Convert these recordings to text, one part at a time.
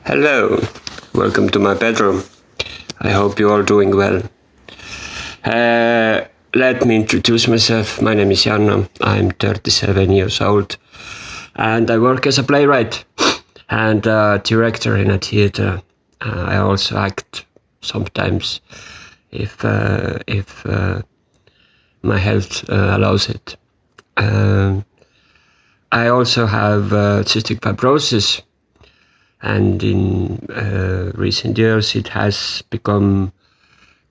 Hello, welcome to my bedroom. I hope you are doing well. Let me introduce myself. My name is Janno. I'm 37 years old and I work as a playwright and director in a theater. I also act sometimes if my health allows it. I also have cystic fibrosis, and in recent years it has become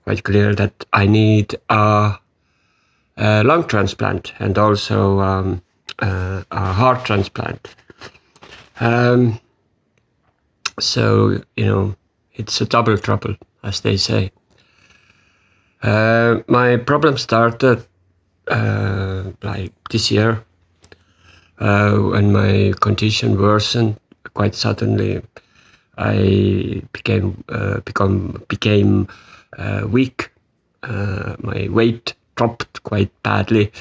quite clear that I need a lung transplant and also a heart transplant. So, it's a double trouble, as they say. My problem started like this year when my condition worsened quite suddenly. I became weak. My weight dropped quite badly.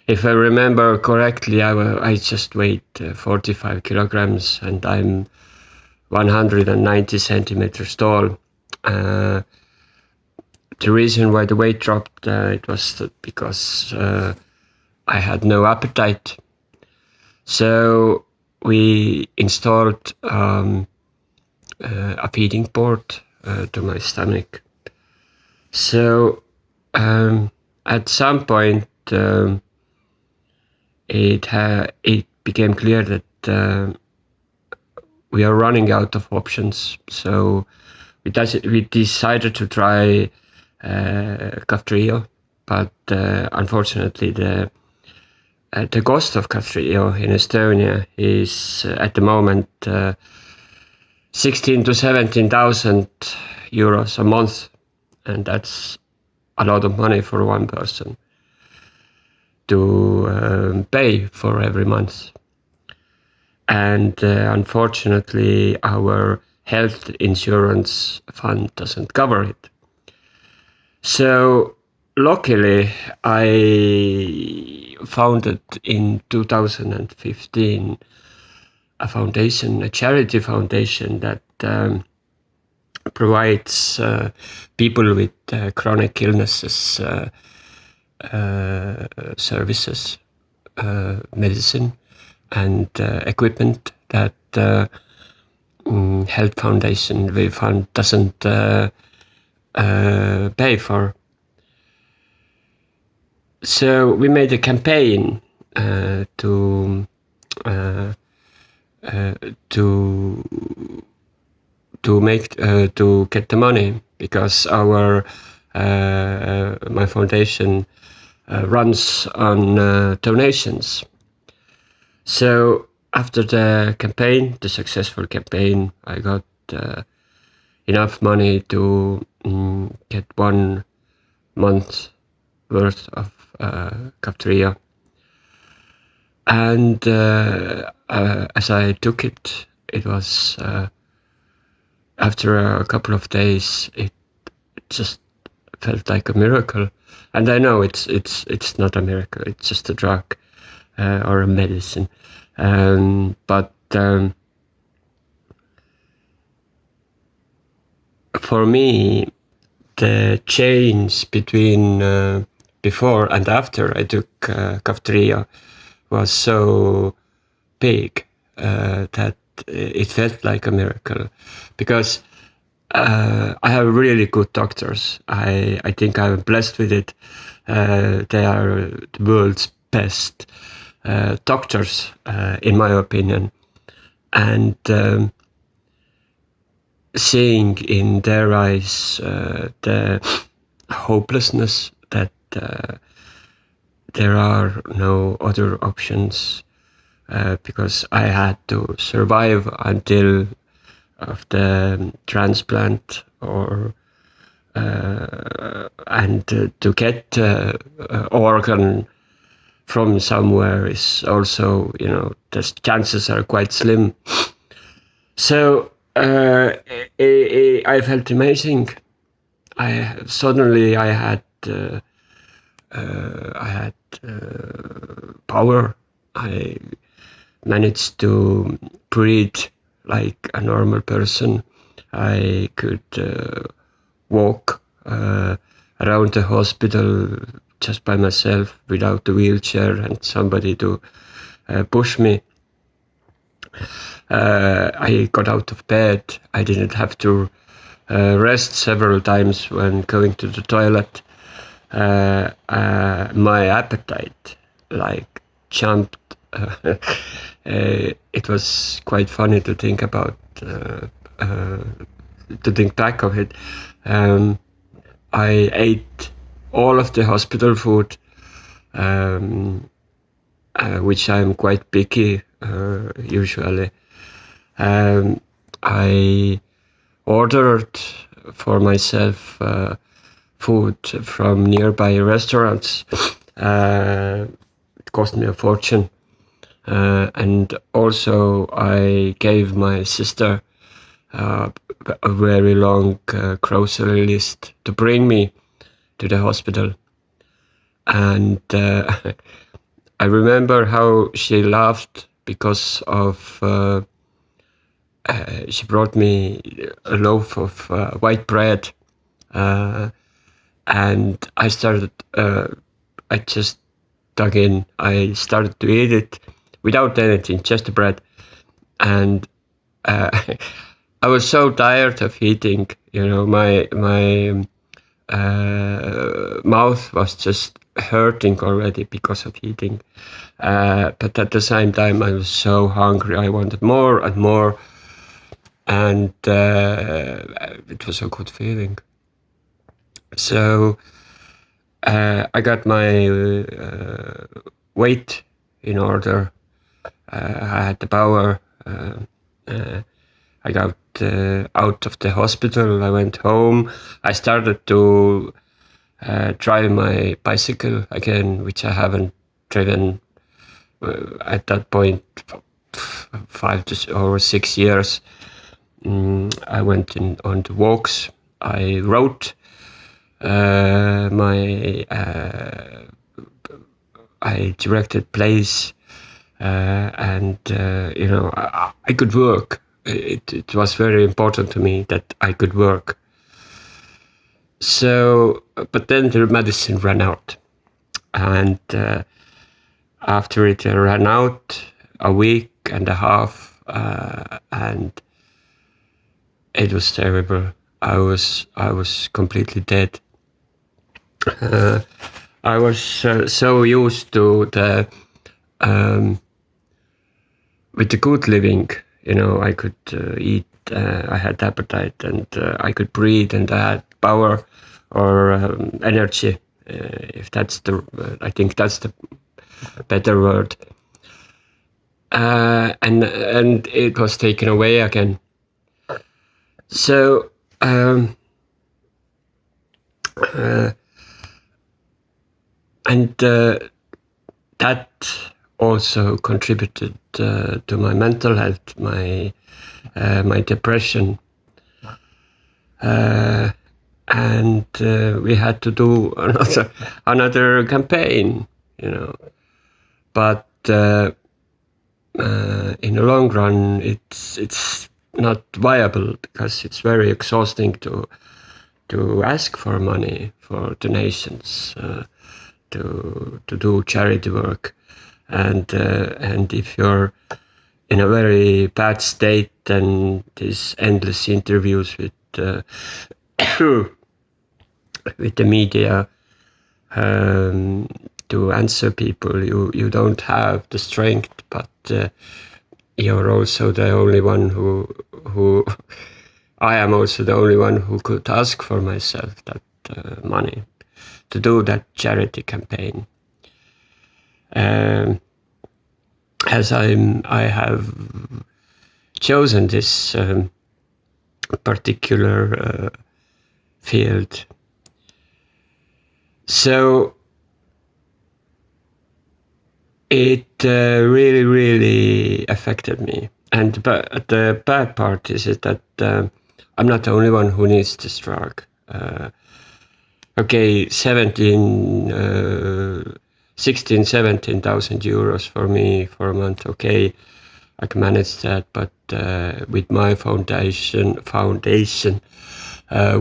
If I remember correctly, I just weighed 45 kilograms and I'm 190 centimeters tall. The reason why the weight dropped, it was because I had no appetite. So we installed a feeding board to my stomach. So at some point it became clear that we are running out of options. So we decided to try Kaftrio, but unfortunately the cost of Kaftrio in Estonia is at the moment 16 to 17,000 euros a month, and that's a lot of money for one person to pay for every month. And unfortunately, our health insurance fund doesn't cover it. So luckily, I founded in 2015 a charity foundation that provides people with chronic illnesses services, medicine and equipment that Health Foundation fund doesn't pay for. So we made a campaign to get the money, because my foundation runs on donations. So after the successful campaign, I got enough money to get 1 month worth of Kaftrio. And as I took it, it was after a couple of days, it just felt like a miracle. And I know it's not a miracle; it's just a drug or a medicine. But for me, the change between before and after I took Kaftrio was so big that it felt like a miracle, because I have really good doctors. I think I'm blessed with it. They are the world's best doctors, in my opinion. And seeing in their eyes the hopelessness that there are no other options, because I had to survive until of the transplant, or and to get organ from somewhere is also, the chances are quite slim. So I felt amazing. I had power. I managed to breathe like a normal person. I could walk around the hospital just by myself without the wheelchair and somebody to push me. I got out of bed. I didn't have to rest several times when going to the toilet. My appetite like jumped. It was quite funny to think about, to think back of it. I ate all of the hospital food, which I'm quite picky usually. I ordered for myself food from nearby restaurants. It cost me a fortune. And also I gave my sister a very long grocery list to bring me to the hospital. And I remember how she laughed because of she brought me a loaf of white bread, and I started, I just dug in. I started to eat it without anything, just the bread. And I was so tired of eating, my mouth was just hurting already because of eating. But at the same time, I was so hungry. I wanted more and more. And it was a good feeling. So I got my weight in order. I had the power. I got out of the hospital. I went home. I started to drive my bicycle again, which I haven't driven at that point 5 or 6 years. I went on the walks. I wrote I directed plays, and I could work. It was very important to me that I could work. So, but then the medicine ran out, and after it ran out, a week and a half, and it was terrible. I was completely dead. I was so used to the with the good living. I could eat. I had appetite, and I could breathe, and I had power or energy. If that's I think that's the better word. And it was taken away again. So that also contributed to my mental health, my depression, and we had to do another campaign, But in the long run, it's not viable because it's very exhausting to ask for money for donations, to do charity work, and if you're in a very bad state, then these endless interviews with with the media to answer people, you don't have the strength, but you're also the only one who I am also the only one who could ask for myself that money to do that charity campaign. As I have chosen this particular field. So it really, really affected me. And the bad part is that I'm not the only one who needs this drug. Okay, 17,000 euros for me for a month. Okay, I can manage that. But with my foundation,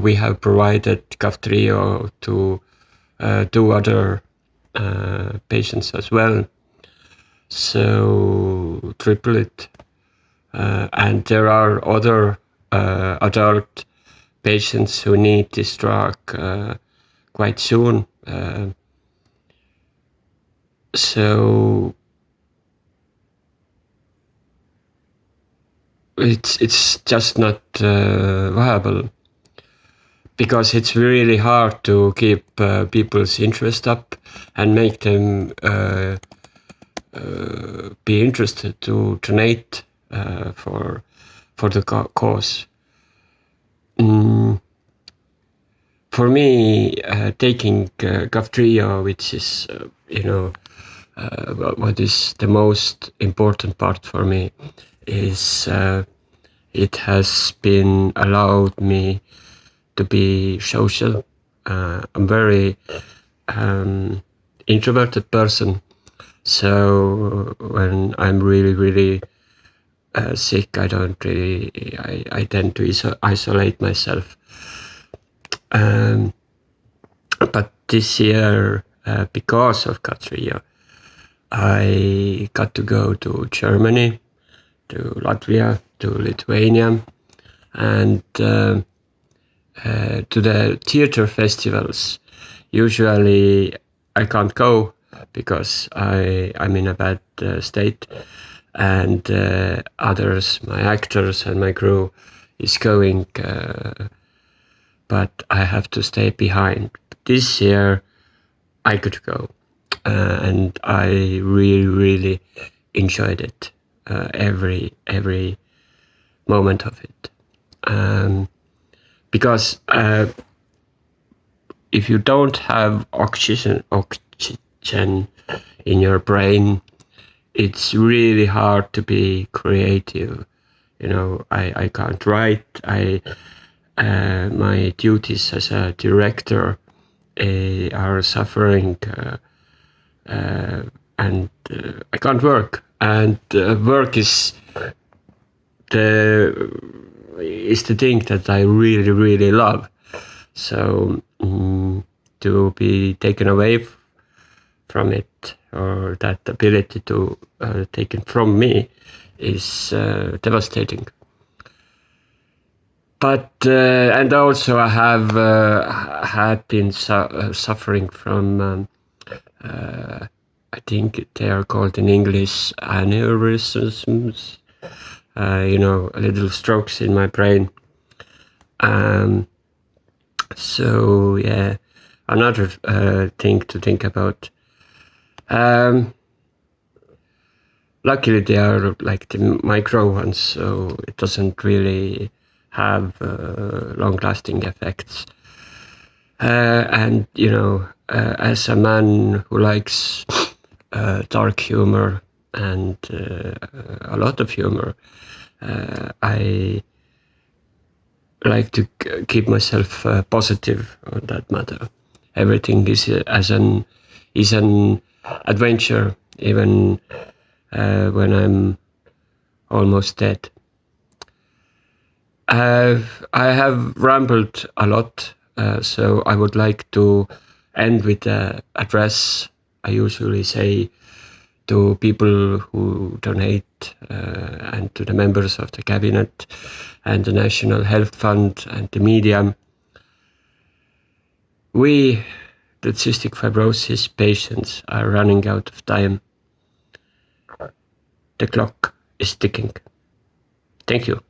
we have provided Kaftrio to 2 other patients as well. So triple it. And there are other adult patients who need this drug quite soon. So it's just not viable, because it's really hard to keep people's interest up and make them be interested to donate for the cause. For me, taking Kaftrio, which is what is the most important part for me, is it has been allowed me to be social. I'm very introverted person, so when I'm really sick, I tend to isolate myself. But this year, because of Kaftrio, I got to go to Germany, to Latvia, to Lithuania, and to the theater festivals. Usually I can't go because I'm in a bad state, and others, my actors and my crew, is going, but I have to stay behind. This year I could go, and I really enjoyed it, every moment of it, because if you don't have oxygen in your brain, it's really hard to be creative. I can't write. My duties as a director are suffering, and I can't work. And work is the thing that I really love. So to be taken away from it, or that ability to taken from me, is devastating. But and also I have had been suffering from I think they are called in English aneurysms, little strokes in my brain. So yeah, another thing to think about. Luckily they are like the micro ones, so it doesn't really have long-lasting effects. And as a man who likes dark humor and a lot of humor, I like to keep myself positive on that matter. Everything is an adventure, even when I'm almost dead. I have rambled a lot, so I would like to end with the address I usually say to people who donate, and to the members of the cabinet and the National Health Fund and the media. We, the cystic fibrosis patients, are running out of time. The clock is ticking. Thank you.